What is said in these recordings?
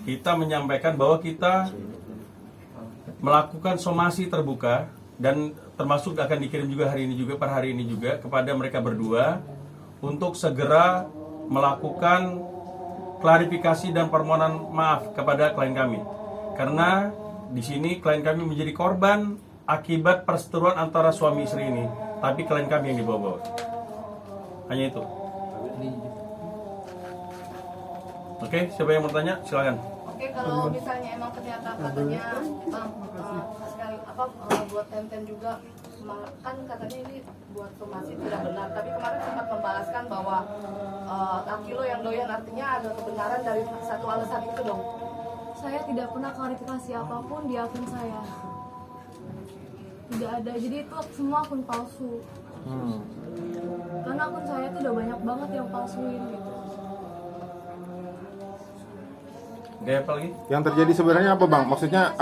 kita menyampaikan bahwa kita melakukan somasi terbuka dan termasuk akan dikirim juga hari ini juga, per hari ini juga kepada mereka berdua untuk segera melakukan klarifikasi dan permohonan maaf kepada klien kami. Karena di sini klien kami menjadi korban akibat perseteruan antara suami istri ini, tapi klien kami yang dibawa-bawa. Hanya itu. Oke, siapa yang mau tanya? Silakan. Oke, kalau misalnya emang ternyata katanya buat Tenten juga kan katanya ini buat somasi tidak benar, tapi kemarin sempat membalaskan bahwa laki lo yang doyan, artinya ada kebenaran dari satu alasan itu dong. Saya tidak pernah klarifikasi apapun di akun saya. Tidak ada, jadi itu semua akun palsu. Karena akun saya tuh udah banyak banget yang palsuin gitu. Oke, apa lagi? Yang terjadi sebenarnya apa bang? Maksudnya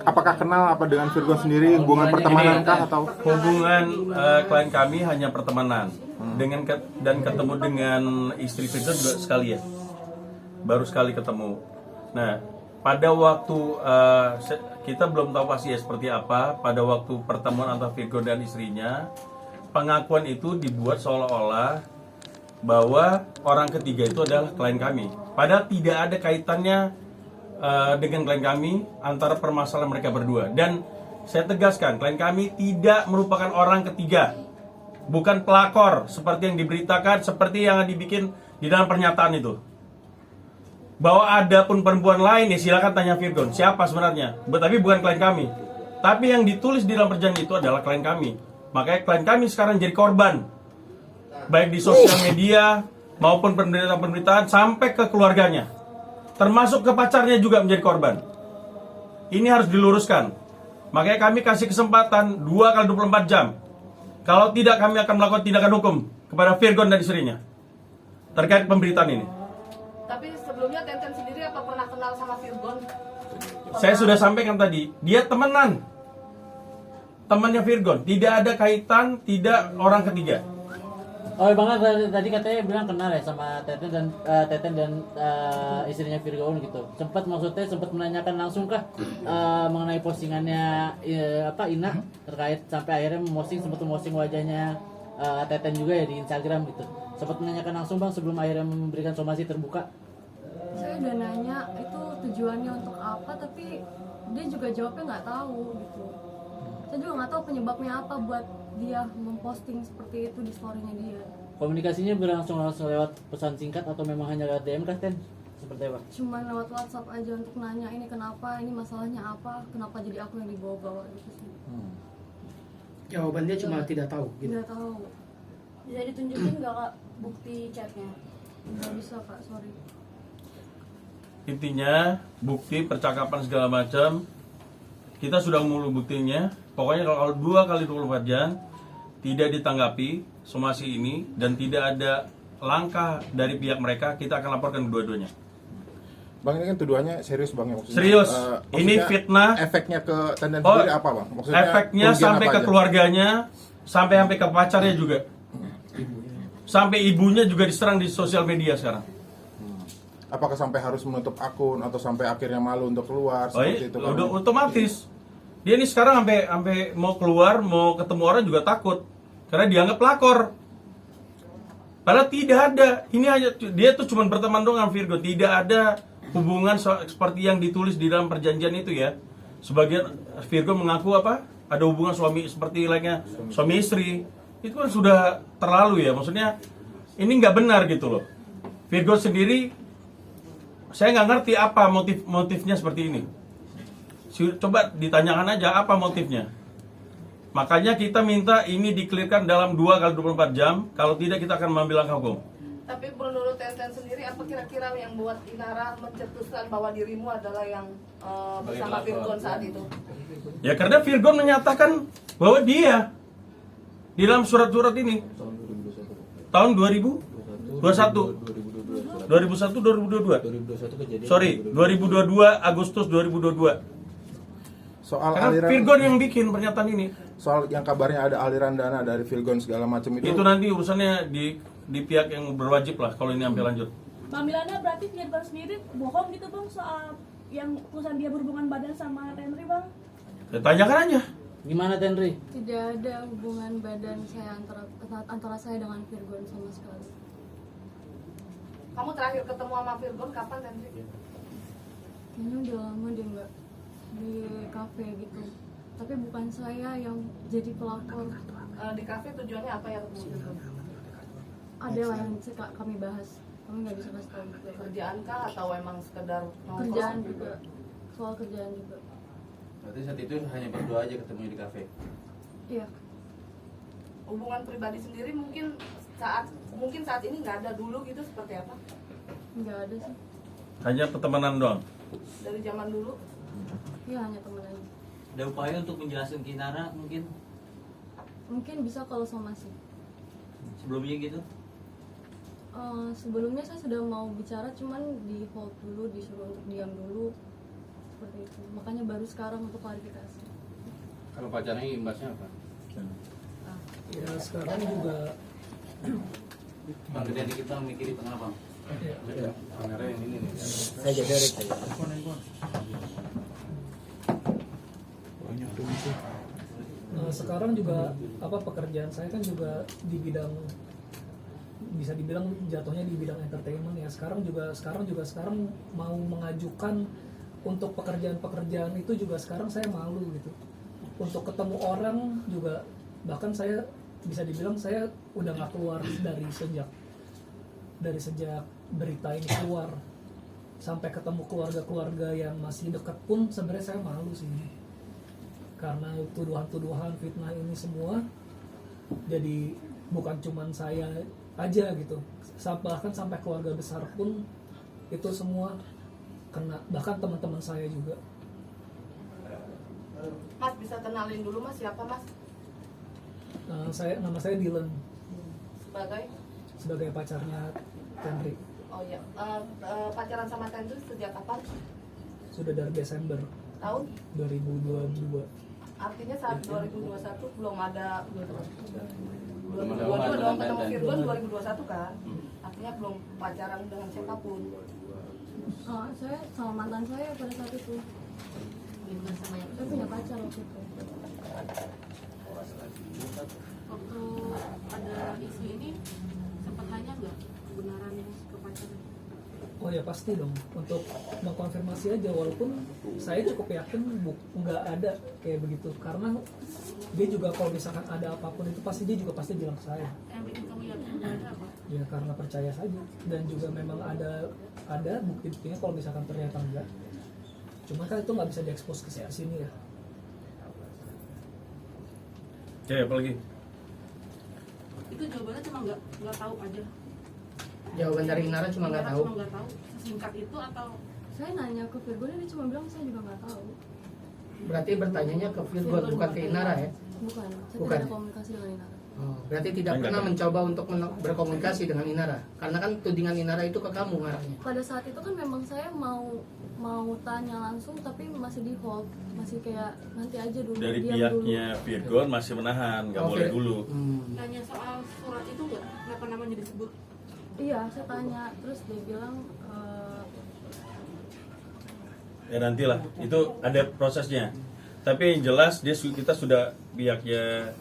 apakah kenal apa dengan Virgon sendiri, hubungan pertemanan kah atau? Hubungan klien kami hanya pertemanan. Dan ketemu dengan istri Virgon juga sekali ya. Baru sekali ketemu. Nah, pada waktu kita belum tahu pasti ya seperti apa. Pada waktu pertemuan antara Virgon dan istrinya, pengakuan itu dibuat seolah-olah bahwa orang ketiga itu adalah klien kami. Padahal tidak ada kaitannya dengan klien kami antara permasalahan mereka berdua. Dan saya tegaskan, klien kami tidak merupakan orang ketiga, bukan pelakor seperti yang diberitakan, seperti yang dibikin di dalam pernyataan itu. Bahwa ada pun perempuan lain, ya silakan tanya Virgon siapa sebenarnya, tapi bukan klien kami. Tapi yang ditulis di dalam perjanjian itu adalah klien kami. Makanya klien kami sekarang jadi korban, baik di sosial media maupun pemberitaan sampai ke keluarganya, termasuk ke pacarnya juga menjadi korban. Ini harus diluruskan. Makanya kami kasih kesempatan 2x24 jam. Kalau tidak, kami akan melakukan tindakan hukum kepada Virgon dan istrinya terkait pemberitaan ini. Tapi sebelumnya Tenten sendiri apa pernah kenal sama Virgon? Saya sudah sampaikan tadi, dia temenan, temannya Virgon, tidak ada kaitan, tidak orang ketiga. Oh bang, tadi katanya bilang kenal ya sama Teten dan istrinya Virgon gitu. Maksudnya sempat menanyakan langsung kah mengenai postingannya Ina terkait sampai akhirnya sempat memposting wajahnya Teten juga ya di Instagram gitu. Sempat menanyakan langsung bang sebelum akhirnya memberikan somasi terbuka. Saya udah nanya itu tujuannya untuk apa, tapi dia juga jawabnya nggak tahu gitu. Saya juga nggak tahu penyebabnya apa buat dia memposting seperti itu di story-nya dia. Komunikasinya berlangsung lewat pesan singkat atau memang hanya lewat DM kah Ten? Seperti apa? Cuma lewat WhatsApp aja untuk nanya ini kenapa, ini masalahnya apa, kenapa jadi aku yang dibawa-bawa gitu sih. Jawaban dia cuma tidak tahu gitu. Tidak tahu. Bisa ditunjukin nggak kak bukti chatnya? Nggak bisa kak, sorry. Intinya bukti percakapan segala macam kita sudah mulu buktinya. Pokoknya kalau 2x24 jam tidak ditanggapi somasi ini dan tidak ada langkah dari pihak mereka, kita akan laporkan kedua-duanya. Bang, ini kan tuduhannya serius bang ya maksudnya. Serius. Maksudnya Ini fitnah. Efeknya ke Tenten sendiri apa bang? Maksudnya Efeknya kerugian sampai apa ke aja? keluarganya, sampai ke pacarnya juga. Sampai ibunya juga diserang di sosial media sekarang. Apakah sampai harus menutup akun atau sampai akhirnya malu untuk keluar seperti itu? Udah otomatis. Dia ini sekarang sampai mau keluar, mau ketemu orang juga takut karena dianggap pelakor. Padahal tidak ada. Ini hanya dia tuh cuma berteman doang Virgon, tidak ada hubungan seperti yang ditulis di dalam perjanjian itu ya. Sebagian Virgon mengaku apa? Ada hubungan suami seperti lainnya suami istri. Itu kan sudah terlalu ya. Maksudnya ini nggak benar gitu loh. Virgon sendiri saya nggak ngerti apa motifnya seperti ini. Coba ditanyakan aja apa motifnya. Makanya kita minta ini dikelirkan dalam 2x24 jam. Kalau tidak kita akan mengambil langkah hukum. Tapi menurut Tenten sendiri apa kira-kira yang buat Inara mencetuskan bahwa dirimu adalah yang bersama Virgon saat itu? Ya karena Virgon menyatakan bahwa dia di dalam surat-surat ini tahun 2021 sorry 2022 Agustus 2022. Soal Karena aliran, Virgon yang bikin pernyataan ini. soal yang kabarnya ada aliran dana dari Virgon segala macam itu. Itu nanti urusannya di pihak yang berwajib lah kalau ini sampai lanjut. Bang Milana berarti Virgon sendiri bohong gitu bang soal yang urusan dia berhubungan badan sama Tenri bang? Ya, tanyakan aja. Gimana Tenri? Tidak ada hubungan badan saya antara saya dengan Virgon sama sekali. Kamu terakhir ketemu sama Virgon kapan, Tenri? Kayaknya udah lama dia nggak di kafe gitu. Tapi bukan saya yang jadi pelakor. Di kafe tujuannya apa ya ketemu Virgon? Ada lah yang kami bahas. Kami nggak bisa kasih tahu juga. Kerjaan kah atau emang sekedar nongkrong? Kerjaan juga. Soal kerjaan juga. Berarti saat itu hanya berdua aja ketemu di kafe. Iya. Hubungan pribadi sendiri mungkin saat ini nggak ada, dulu gitu seperti apa? Nggak ada sih. Hanya pertemanan doang. Dari zaman dulu? Iya, hanya temen aja. Ada upaya untuk menjelaskan ke Inara mungkin Mungkin bisa kalau somasi. sebelumnya gitu? Sebelumnya saya sudah mau bicara, cuman di hold dulu, disuruh untuk diam dulu. Seperti itu. Makanya baru sekarang untuk klarifikasi. Kalau pacarnya imbasnya apa? Ya sekarang juga Bang, gede dikit bang, mikir di tengah bang. Kamera yang ini nih. Saya jaga Rick saya. sekarang juga pekerjaan saya kan juga di bidang, bisa dibilang jatuhnya di bidang entertainment ya. Sekarang mau mengajukan untuk pekerjaan itu juga sekarang saya malu gitu. Untuk ketemu orang juga, bahkan saya bisa dibilang saya udah nggak keluar dari sejak berita ini keluar, sampai ketemu keluarga yang masih dekat pun sebenarnya saya malu sih, karena tuduhan-tuduhan fitnah ini semua. Jadi bukan cuman saya aja gitu, bahkan sampai keluarga besar pun itu semua kena, bahkan teman-teman saya juga. Mas bisa kenalin dulu Mas, siapa Mas? Nama saya Dylan, Sebagai pacarnya Tenri. Oh iya, pacaran sama Tenri sejak kapan? Sudah dari Desember Tahun? 2022. Artinya saat 2021 belum ada 2022 Belum ada doang ketemu mantan. Virgon 2021 kan? Artinya belum pacaran dengan siapapun. Saya sama mantan saya pada saat itu. Saya punya pacar waktu itu. Waktu ada isu ini sempat tanya nggak kebenaran ke pacarnya? Oh ya pasti dong, untuk mengkonfirmasi aja, walaupun saya cukup yakin nggak ada kayak begitu, karena dia juga kalau misalkan ada apapun itu dia juga pasti bilang ke saya. Yang bikin kamu yakin nggak ada apa? Ya karena percaya saja, dan juga memang ada bukti-buktinya kalau misalkan ternyata enggak. Cuma kan itu nggak bisa diekspos ke sini ya. Oke, apa lagi? Itu jawabannya cuma nggak tahu aja. Jawaban dari Inara cuma nggak tahu. Cuma nggak tahu. Sesingkat itu atau Saya nanya ke Virgon, dia cuma bilang saya juga nggak tahu. Berarti bertanyanya ke Virgon, bukan ke Inara ya? Bukan, saya Bukan. tidak ada komunikasi dengan Inara. Oh, berarti tidak Enggak, pernah kan? mencoba untuk berkomunikasi dengan Inara, karena kan tudingan Inara itu ke kamu ngarahnya. Pada saat itu kan memang saya mau tanya langsung, tapi masih di hold, masih kayak nanti aja dulu. Dari diam pihaknya Virgon masih menahan, nggak boleh dulu. nanya soal surat itu nggak pernah namanya disebut? Iya, saya tanya, terus dia bilang Ya nantilah, itu ada prosesnya. Tapi yang jelas kita sudah pihaknya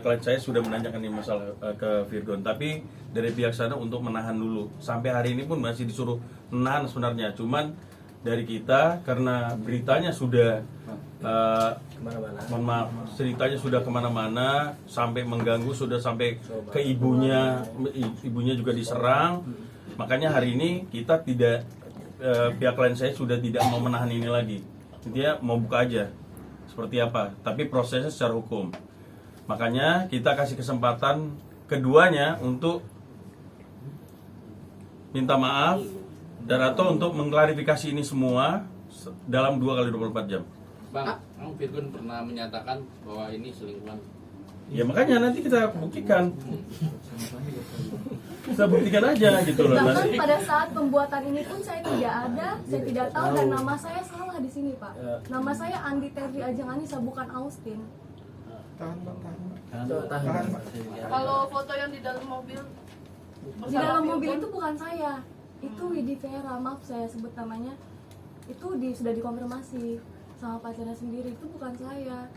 klien saya sudah menanyakan ini masalah ke Virgon. Tapi dari pihak sana untuk menahan dulu. Sampai hari ini pun masih disuruh menahan sebenarnya. Cuman dari kita karena beritanya sudah mohon maaf, ceritanya sudah kemana-mana, sampai mengganggu, sudah sampai ke ibunya juga diserang. Makanya hari ini kita tidak, pihak klien saya sudah tidak mau menahan ini lagi. Dia mau buka aja seperti apa, tapi prosesnya secara hukum. Makanya kita kasih kesempatan keduanya untuk minta maaf dan atau untuk mengklarifikasi ini semua dalam 2x24 jam. Bang, kamu Virgon pernah menyatakan bahwa ini selingkuhan. Ya makanya nanti kita buktikan. Kita buktikan aja gitu loh bahkan nanti. pada saat pembuatan ini pun saya tidak ada, saya tidak tahu, dan nama saya salah di sini Pak. Nama saya Andi Terry Ajeng Anissa, bukan Austin. Kalau foto yang di dalam mobil Di dalam mobil itu bukan saya. Itu Widi Vera, maaf saya sebut namanya. Itu sudah dikonfirmasi sama pacarnya sendiri, itu bukan saya.